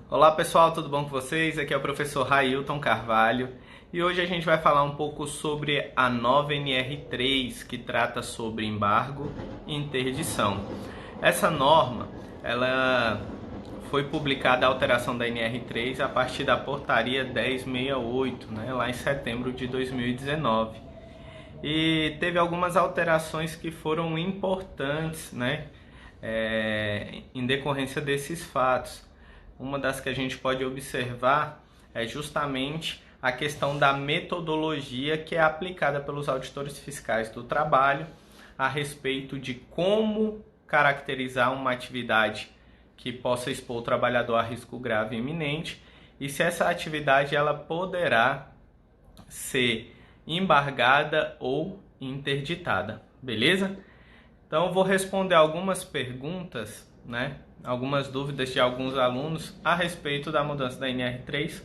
Olá pessoal, tudo bom com vocês? Aqui é o professor Railton Carvalho e hoje a gente vai falar um pouco sobre a nova NR3 que trata sobre embargo e interdição. Essa norma, ela foi publicada a alteração da NR3 a partir da portaria 1068, lá em setembro de 2019. E teve algumas alterações que foram importantes, em decorrência desses fatos. Uma das que a gente pode observar é justamente a questão da metodologia que é aplicada pelos auditores fiscais do trabalho a respeito de como caracterizar uma atividade que possa expor o trabalhador a risco grave e iminente e se essa atividade ela poderá ser embargada ou interditada, beleza? Então eu vou responder algumas perguntas, algumas dúvidas de alguns alunos a respeito da mudança da NR3.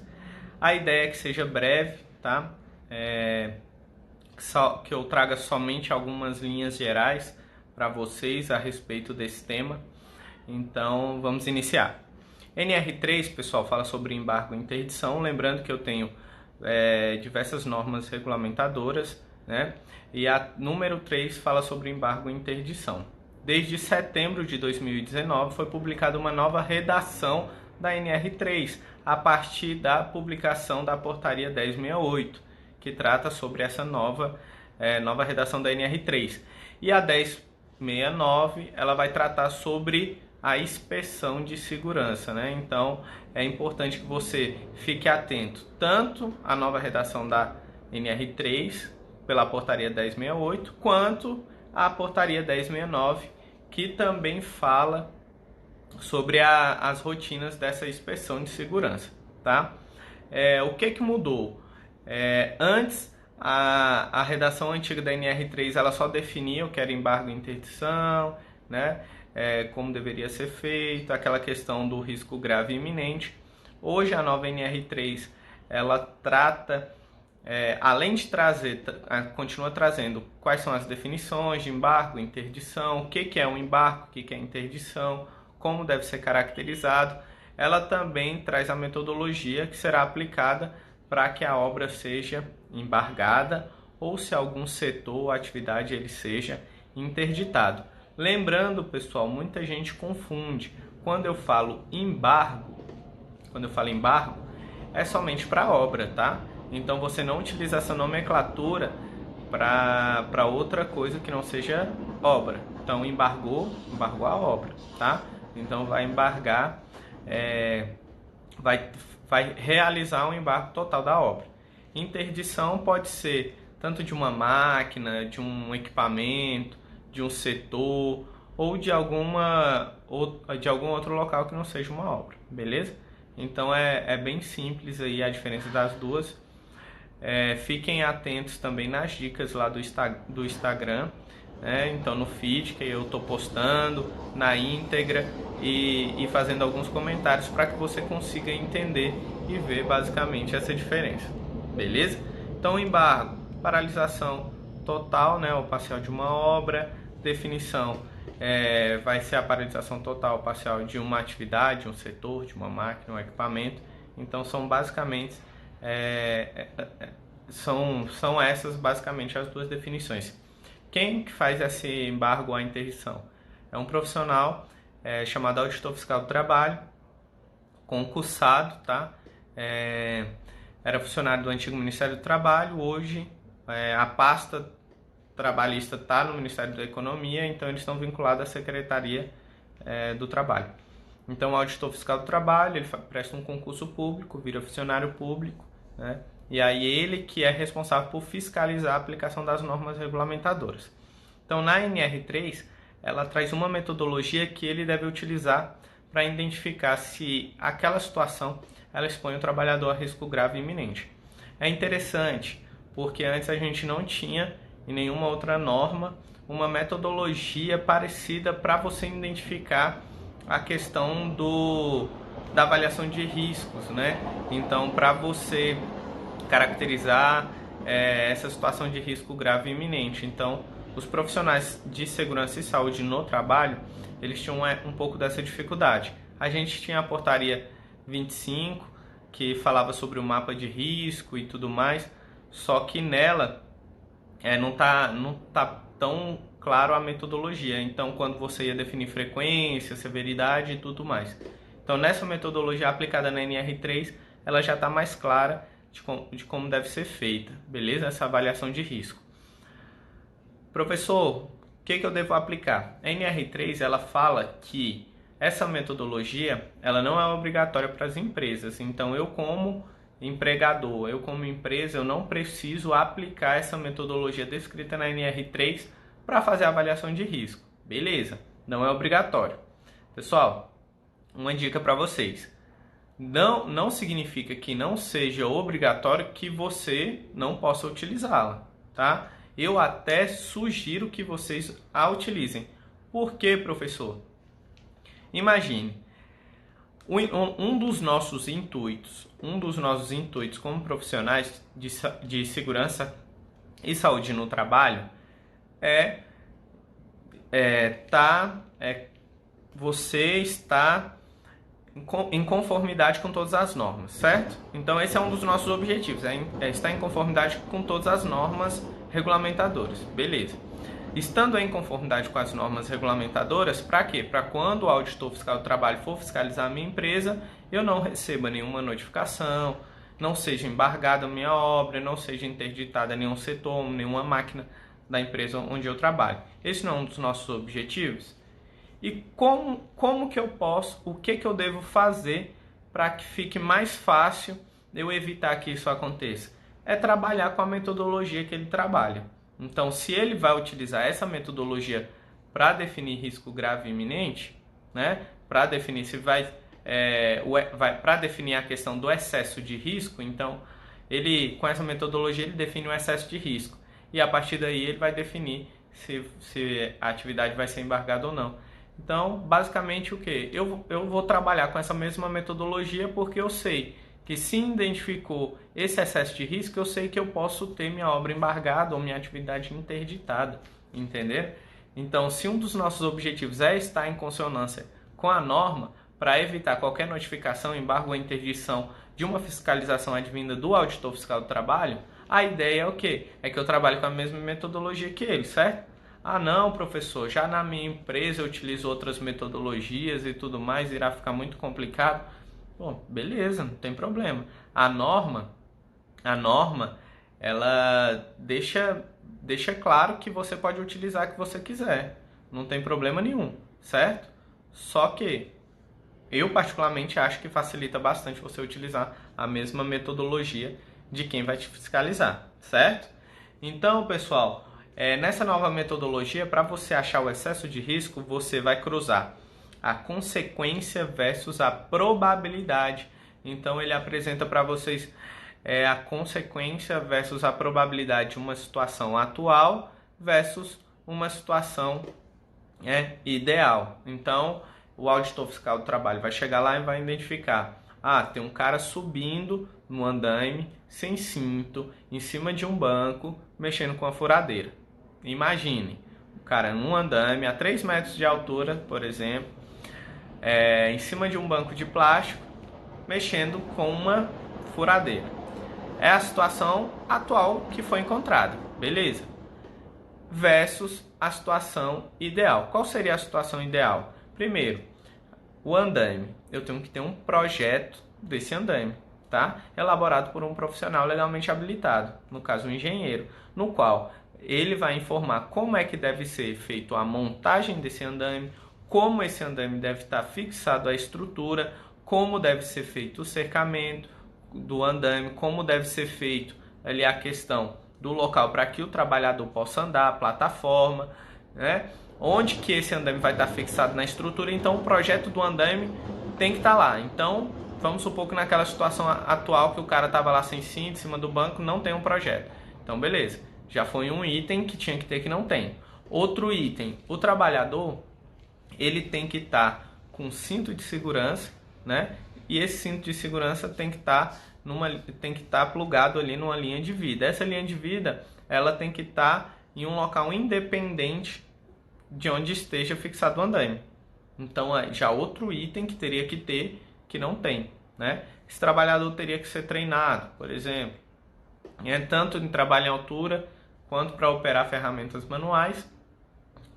A ideia é que seja breve, tá? Que eu traga somente algumas linhas gerais para vocês a respeito desse tema. Então vamos iniciar. NR3, pessoal, fala sobre embargo e interdição. Lembrando que eu tenho diversas normas regulamentadoras, e a número 3 fala sobre embargo e interdição. Desde setembro de 2019 foi publicada uma nova redação da NR3, a partir da publicação da portaria 1068, que trata sobre essa nova redação da NR3. E a 1069 ela vai tratar sobre a inspeção de segurança, Então é importante que você fique atento tanto à nova redação da NR3 pela portaria 1068 quanto à portaria 1069, que também fala sobre as rotinas dessa inspeção de segurança, tá? O que mudou? Antes, a redação antiga da NR3 ela só definia o que era embargo e interdição, como deveria ser feito, aquela questão do risco grave e iminente. Hoje a nova NR3 ela trata, além de trazer, continua trazendo quais são as definições de embargo, interdição, o que é um embargo, o que é interdição, como deve ser caracterizado. Ela também traz a metodologia que será aplicada para que a obra seja embargada ou se algum setor ou atividade ele seja interditado. Lembrando, pessoal, muita gente confunde. Quando eu falo embargo, é somente para obra, tá? Então você não utiliza essa nomenclatura para outra coisa que não seja obra. Então embargou a obra, tá? Então vai embargar, vai realizar um embargo total da obra. Interdição pode ser tanto de uma máquina, de um equipamento, de um setor ou de algum outro local que não seja uma obra, beleza? Então é bem simples aí a diferença das duas. Fiquem atentos também nas dicas lá do Instagram, então no feed que eu estou postando na íntegra e fazendo alguns comentários para que você consiga entender e ver basicamente essa diferença, beleza? Então embargo, paralisação total, ou parcial de uma obra. Definição vai ser a paralisação total ou parcial de uma atividade, um setor, de uma máquina, um equipamento. Então são basicamente são essas basicamente as duas definições. Quem que faz esse embargo ou a interdição? É um profissional chamado auditor fiscal do trabalho, concursado, tá? Era funcionário do antigo Ministério do Trabalho, hoje a pasta trabalhista está no Ministério da Economia, então eles estão vinculados à Secretaria do Trabalho. Então o auditor fiscal do trabalho, ele presta um concurso público, vira funcionário público, e aí ele que é responsável por fiscalizar a aplicação das normas regulamentadoras. Então na NR3, ela traz uma metodologia que ele deve utilizar para identificar se aquela situação ela expõe o trabalhador a risco grave e iminente. É interessante, porque antes a gente não tinha em nenhuma outra norma uma metodologia parecida para você identificar a questão da avaliação de riscos, Então, para você caracterizar essa situação de risco grave e iminente. Então, os profissionais de segurança e saúde no trabalho, eles tinham um pouco dessa dificuldade. A gente tinha a portaria 25, que falava sobre o mapa de risco e tudo mais, só que nela não tá tão claro a metodologia. Então, quando você ia definir frequência, severidade e tudo mais. Então, nessa metodologia aplicada na NR3, ela já está mais clara de como deve ser feita, beleza? Essa avaliação de risco. Professor, o que eu devo aplicar? A NR3, ela fala que essa metodologia, ela não é obrigatória para as empresas. Então, eu como empregador, eu como empresa, eu não preciso aplicar essa metodologia descrita na NR3 para fazer a avaliação de risco. Beleza, não é obrigatório. Pessoal, uma dica para vocês. Não significa que não seja obrigatório que você não possa utilizá-la, tá? Eu até sugiro que vocês a utilizem. Por quê, professor? Imagine, um dos nossos intuitos como profissionais de segurança e saúde no trabalho você está em conformidade com todas as normas, certo? Então esse é um dos nossos objetivos, é estar em conformidade com todas as normas regulamentadoras, beleza. Estando em conformidade com as normas regulamentadoras, para quê? Para quando o auditor fiscal do trabalho for fiscalizar a minha empresa, eu não receba nenhuma notificação, não seja embargada a minha obra, não seja interditada nenhum setor, nenhuma máquina da empresa onde eu trabalho. Esse não é um dos nossos objetivos? E como que eu posso, o que eu devo fazer para que fique mais fácil eu evitar que isso aconteça? É trabalhar com a metodologia que ele trabalha. Então, se ele vai utilizar essa metodologia para definir risco grave e iminente, né, para definir se para definir a questão do excesso de risco, então ele com essa metodologia ele define o excesso de risco e a partir daí ele vai definir se a atividade vai ser embargada ou não. Então, basicamente o que? Eu vou trabalhar com essa mesma metodologia porque eu sei que se identificou esse excesso de risco, eu sei que eu posso ter minha obra embargada ou minha atividade interditada, entender? Então, se um dos nossos objetivos é estar em consonância com a norma, para evitar qualquer notificação, embargo ou interdição de uma fiscalização advinda do auditor fiscal do trabalho, a ideia é o quê? É que eu trabalhe com a mesma metodologia que ele, certo? Ah não, professor, já na minha empresa eu utilizo outras metodologias e tudo mais, irá ficar muito complicado. Bom, beleza, não tem problema. A norma, ela deixa claro que você pode utilizar o que você quiser. Não tem problema nenhum, certo? Só que eu particularmente acho que facilita bastante você utilizar a mesma metodologia de quem vai te fiscalizar, certo? Então, pessoal, nessa nova metodologia, para você achar o excesso de risco, você vai cruzar a consequência versus a probabilidade. Então ele apresenta para vocês a consequência versus a probabilidade de uma situação atual versus uma situação ideal. Então o auditor fiscal do trabalho vai chegar lá e vai identificar: tem um cara subindo no andaime sem cinto, em cima de um banco, mexendo com a furadeira. Imagine, o cara num andaime a 3 metros de altura, por exemplo, em cima de um banco de plástico, mexendo com uma furadeira. É a situação atual que foi encontrada, beleza? Versus a situação ideal. Qual seria a situação ideal? Primeiro, o andaime. Eu tenho que ter um projeto desse andaime, tá? Elaborado por um profissional legalmente habilitado, no caso um engenheiro, no qual ele vai informar como é que deve ser feita a montagem desse andaime, como esse andaime deve estar fixado à estrutura, como deve ser feito o cercamento do andaime, como deve ser feito ali a questão do local para que o trabalhador possa andar, a plataforma, né? Onde que esse andaime vai estar fixado na estrutura. Então o projeto do andaime tem que estar lá. Então vamos supor que naquela situação atual que o cara estava lá sem cinto, em cima do banco, não tem um projeto. Então beleza, já foi um item que tinha que ter que não tem. Outro item, o trabalhador ele tem que estar com cinto de segurança, né? E esse cinto de segurança tem que estar plugado ali numa linha de vida. Essa linha de vida, ela tem que estar em um local independente de onde esteja fixado o andaime. Então, já outro item que teria que ter, que não tem, né? Esse trabalhador teria que ser treinado, por exemplo, tanto em trabalho em altura, quanto para operar ferramentas manuais,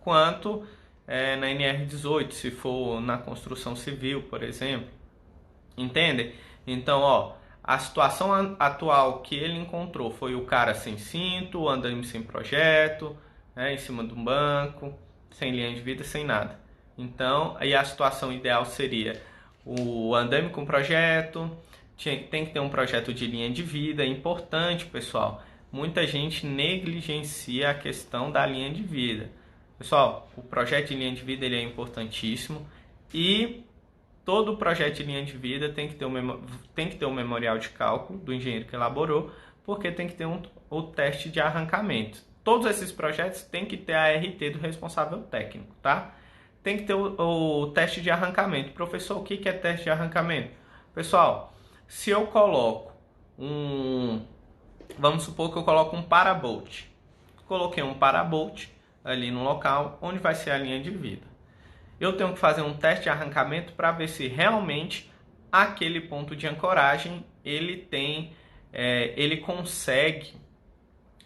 quanto na NR18, se for na construção civil, por exemplo. Entende? Então, a situação atual que ele encontrou foi o cara sem cinto, andando sem projeto, né, em cima de um banco, sem linha de vida, sem nada. Então, aí a situação ideal seria o andame com projeto, tem que ter um projeto de linha de vida. É importante, pessoal. Muita gente negligencia a questão da linha de vida. Pessoal, o projeto de linha de vida ele é importantíssimo e todo projeto de linha de vida tem que ter um memorial de cálculo do engenheiro que elaborou, porque tem que ter o teste de arrancamento. Todos esses projetos têm que ter a RT do responsável técnico, tá? Tem que ter o teste de arrancamento. Professor, o que é teste de arrancamento? Pessoal, se eu coloco vamos supor que eu coloco um parabolt. Coloquei um parabolt ali no local onde vai ser a linha de vida. Eu tenho que fazer um teste de arrancamento para ver se realmente aquele ponto de ancoragem ele consegue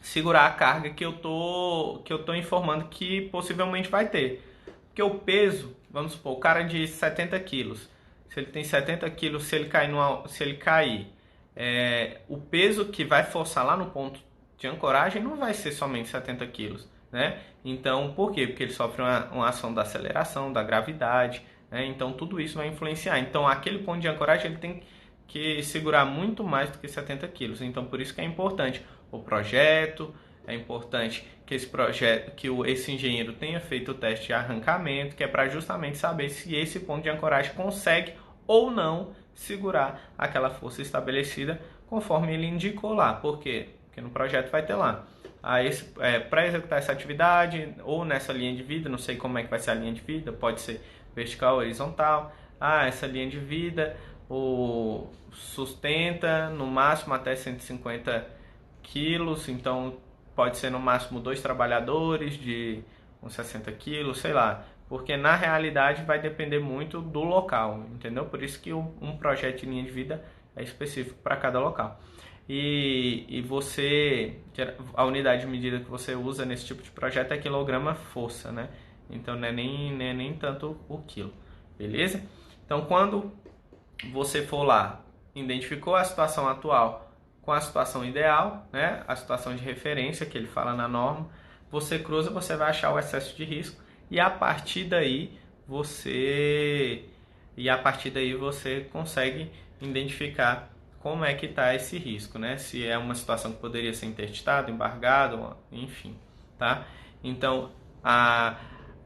segurar a carga que eu tô informando que possivelmente vai ter. Porque o peso, vamos supor, o cara de 70 quilos, se ele tem 70 quilos, se ele cair, o peso que vai forçar lá no ponto de ancoragem não vai ser somente 70 quilos, né? Então, por quê? Porque ele sofre uma ação da aceleração, da gravidade, né? Então, tudo isso vai influenciar. Então, aquele ponto de ancoragem ele tem que segurar muito mais do que 70 quilos. Então, por isso que é importante o projeto, é importante que esse engenheiro tenha feito o teste de arrancamento, que é para justamente saber se esse ponto de ancoragem consegue ou não segurar aquela força estabelecida conforme ele indicou lá. Por quê? Porque no projeto vai ter lá. Para executar essa atividade, ou nessa linha de vida, não sei como é que vai ser a linha de vida, pode ser vertical ou horizontal. Essa linha de vida sustenta no máximo até 150 quilos, então pode ser no máximo 2 trabalhadores de uns 60 quilos, sei lá. Porque na realidade vai depender muito do local, entendeu? Por isso que um projeto de linha de vida é específico para cada local. E a unidade de medida que você usa nesse tipo de projeto é quilograma-força, né? Então não é nem tanto o quilo, beleza? Então quando você for lá, identificou a situação atual com a situação ideal, né? A situação de referência que ele fala na norma, você cruza, você vai achar o excesso de risco e a partir daí você consegue identificar como é que está esse risco, né? Se é uma situação que poderia ser interditada, embargado, enfim, tá? Então,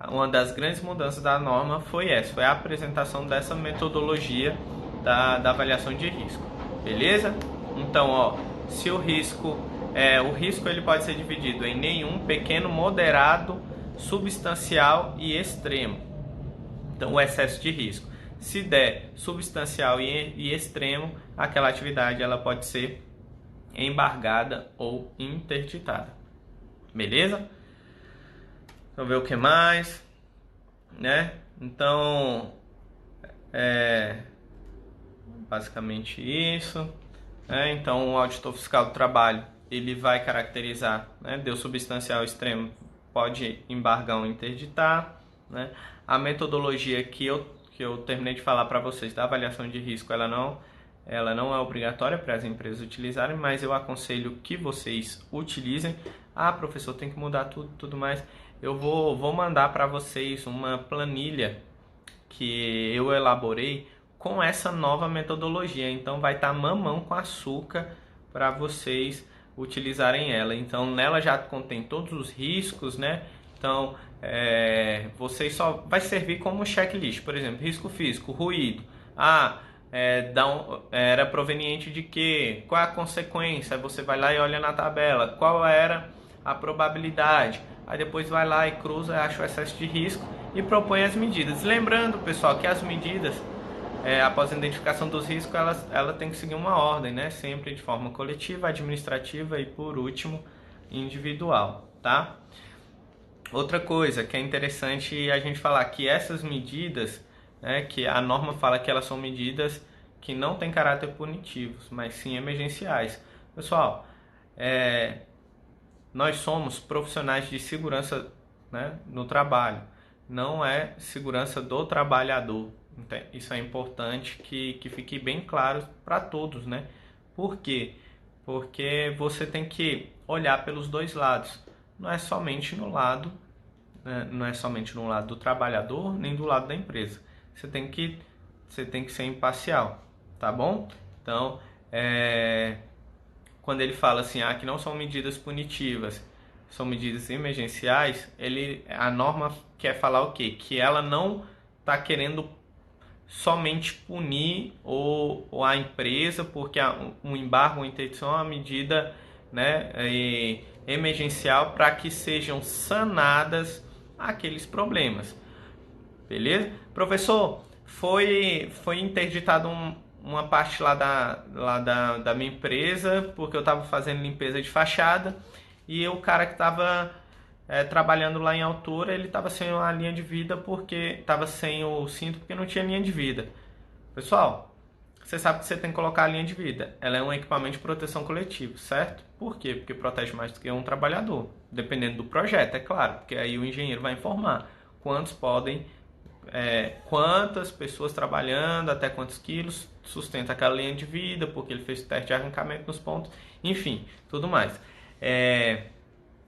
uma das grandes mudanças da norma foi a apresentação dessa metodologia da avaliação de risco, beleza? Então, se o risco ele pode ser dividido em nenhum, pequeno, moderado, substancial e extremo. Então, o excesso de risco. Se der substancial e extremo, aquela atividade ela pode ser embargada ou interditada. Beleza? Vamos ver o que mais, né? Então, basicamente isso. Então, o auditor fiscal do trabalho ele vai caracterizar, né? Deu substancial extremo, pode embargar ou interditar, né? A metodologia que eu terminei de falar para vocês da avaliação de risco, ela não é obrigatória para as empresas utilizarem, mas eu aconselho que vocês utilizem. Professor, tem que mudar tudo mais. Eu vou mandar para vocês uma planilha que eu elaborei com essa nova metodologia. Então vai estar mamão com açúcar para vocês utilizarem ela. Então nela já contém todos os riscos, né? Então vocês só vai servir como checklist. Por exemplo, risco físico, ruído. Era proveniente de quê? Qual é a consequência? Aí você vai lá e olha na tabela. Qual era a probabilidade? Aí depois vai lá e cruza, acha o excesso de risco e propõe as medidas. Lembrando, pessoal, que as medidas, após a identificação dos riscos, ela tem que seguir uma ordem, né? Sempre de forma coletiva, administrativa e, por último, individual, tá? Outra coisa que é interessante a gente falar que essas medidas, né, que a norma fala que elas são medidas que não têm caráter punitivos, mas sim emergenciais. Pessoal, nós somos profissionais de segurança, né, no trabalho, não é segurança do trabalhador. Então, isso é importante que fique bem claro para todos, né? Por quê? Porque você tem que olhar pelos dois lados. Não é somente no lado, né, não é somente no lado do trabalhador, nem do lado da empresa. Você tem que ser imparcial, tá bom? Então, quando ele fala assim, que não são medidas punitivas, são medidas emergenciais, a norma quer falar o quê? Que ela não está querendo somente punir ou a empresa, porque um embargo ou interdição é uma medida, né, emergencial para que sejam sanadas aqueles problemas. Beleza? Professor, foi interditado uma parte lá da minha empresa, porque eu estava fazendo limpeza de fachada, e o cara que estava trabalhando lá em altura, ele estava sem a linha de vida, porque estava sem o cinto, porque não tinha linha de vida. Pessoal, você sabe que você tem que colocar a linha de vida. Ela é um equipamento de proteção coletiva, certo? Por quê? Porque protege mais do que um trabalhador. Dependendo do projeto, é claro, porque aí o engenheiro vai informar quantas pessoas trabalhando, até quantos quilos sustenta aquela linha de vida, porque ele fez o teste de arrancamento nos pontos, enfim, tudo mais.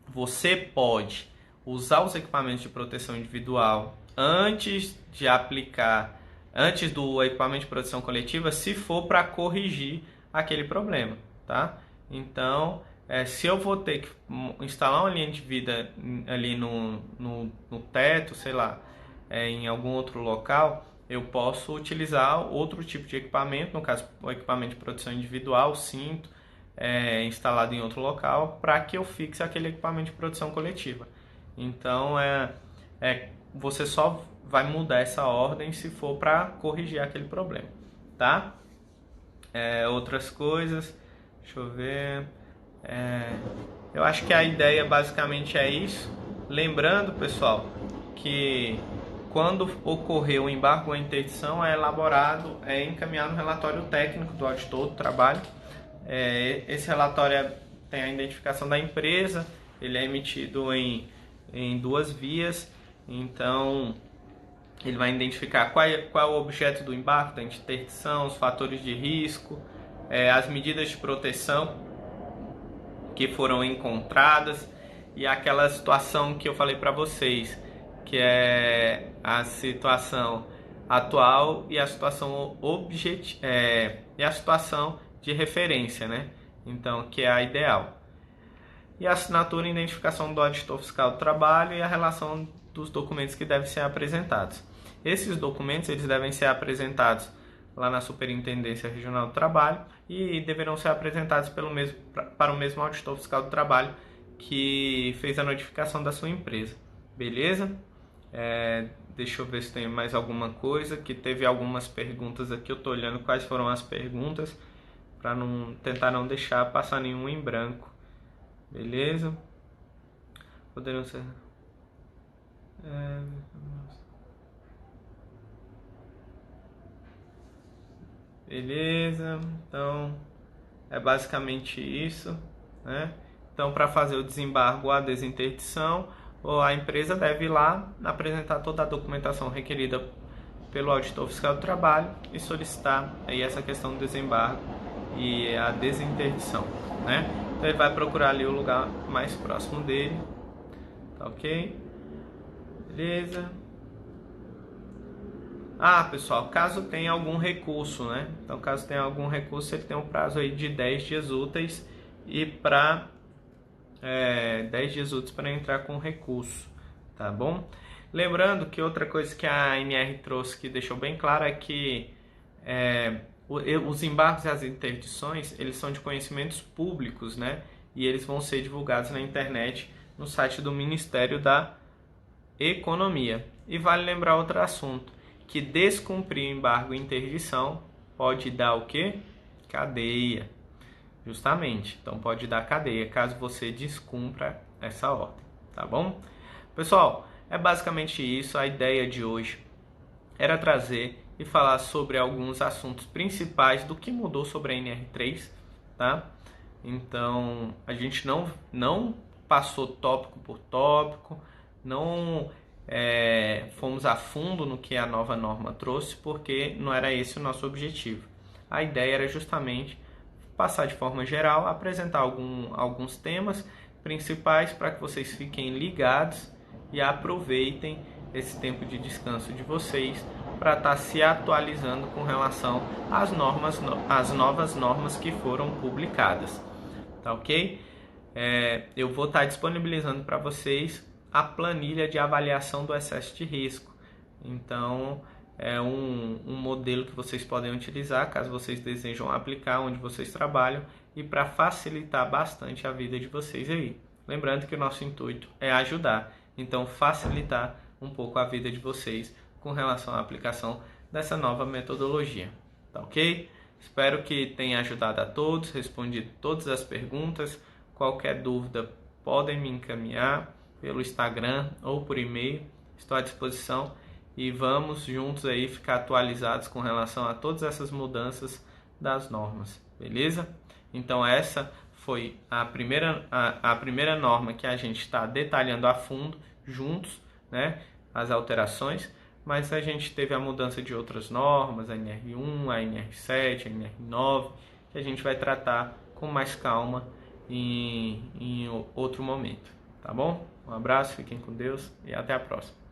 Você pode usar os equipamentos de proteção individual antes do equipamento de proteção coletiva, se for para corrigir aquele problema, tá? Então, se eu vou ter que instalar uma linha de vida ali no teto, sei lá, em algum outro local, eu posso utilizar outro tipo de equipamento, no caso o equipamento de proteção individual, cinto, instalado em outro local, para que eu fixe aquele equipamento de proteção coletiva. Então, você só vai mudar essa ordem se for para corrigir aquele problema, tá? Outras coisas, deixa eu ver. Eu acho que a ideia basicamente é isso. Lembrando, pessoal, que quando ocorrer o embargo ou a interdição, é encaminhado um relatório técnico do auditor do trabalho. Esse relatório tem a identificação da empresa, ele é emitido em duas vias, então ele vai identificar qual é o objeto do embargo, da interdição, os fatores de risco, as medidas de proteção que foram encontradas e aquela situação que eu falei para vocês, que é a situação atual e a situação e a situação de referência, né? Então, que é a ideal. E a assinatura e identificação do auditor fiscal do trabalho e a relação dos documentos que devem ser apresentados. Esses documentos eles devem ser apresentados lá na Superintendência Regional do Trabalho e deverão ser apresentados para o mesmo auditor fiscal do trabalho que fez a notificação da sua empresa. Beleza? Deixa eu ver se tem mais alguma coisa, que teve algumas perguntas aqui, eu estou olhando quais foram as perguntas para tentar não deixar passar nenhum em branco. Beleza? Poderiam ser... Beleza, então é basicamente isso, né? Então, para fazer o desembargo ou a desinterdição, a empresa deve ir lá apresentar toda a documentação requerida pelo auditor fiscal do trabalho e solicitar aí essa questão do desembargo e a desinterdição, né? Então ele vai procurar ali o lugar mais próximo dele, tá ok? Beleza? Pessoal, caso tenha algum recurso, né? Então, caso tenha algum recurso, ele tem um prazo aí de 10 dias úteis e 10 dias úteis para entrar com recurso, tá bom? Lembrando que outra coisa que a ANR trouxe que deixou bem claro é que os embargos e as interdições, eles são de conhecimentos públicos, né? E eles vão ser divulgados na internet, no site do Ministério da Economia. E vale lembrar outro assunto, que descumprir embargo e interdição pode dar o quê? Cadeia. Justamente. Então pode dar cadeia caso você descumpra essa ordem, tá bom? Pessoal, é basicamente isso. A ideia de hoje era trazer e falar sobre alguns assuntos principais do que mudou sobre a NR3, tá? Então, a gente não passou tópico por tópico, não fomos a fundo no que a nova norma trouxe, porque não era esse o nosso objetivo. A ideia era justamente passar de forma geral, apresentar alguns temas principais para que vocês fiquem ligados e aproveitem esse tempo de descanso de vocês para estar se atualizando com relação às novas normas que foram publicadas, tá ok? Eu vou estar disponibilizando para vocês a planilha de avaliação do excesso de risco. Então, é um modelo que vocês podem utilizar caso vocês desejam aplicar onde vocês trabalham e para facilitar bastante a vida de vocês aí. Lembrando que o nosso intuito é ajudar, então facilitar um pouco a vida de vocês com relação à aplicação dessa nova metodologia, tá ok? Espero que tenha ajudado a todos, respondido todas as perguntas. Qualquer dúvida podem me encaminhar pelo Instagram ou por e-mail, estou à disposição e vamos juntos aí ficar atualizados com relação a todas essas mudanças das normas, beleza? Então essa foi a primeira norma que a gente está detalhando a fundo juntos, né, as alterações, mas a gente teve a mudança de outras normas, a NR1, a NR7, a NR9, que a gente vai tratar com mais calma em outro momento, tá bom? Um abraço, fiquem com Deus e até a próxima.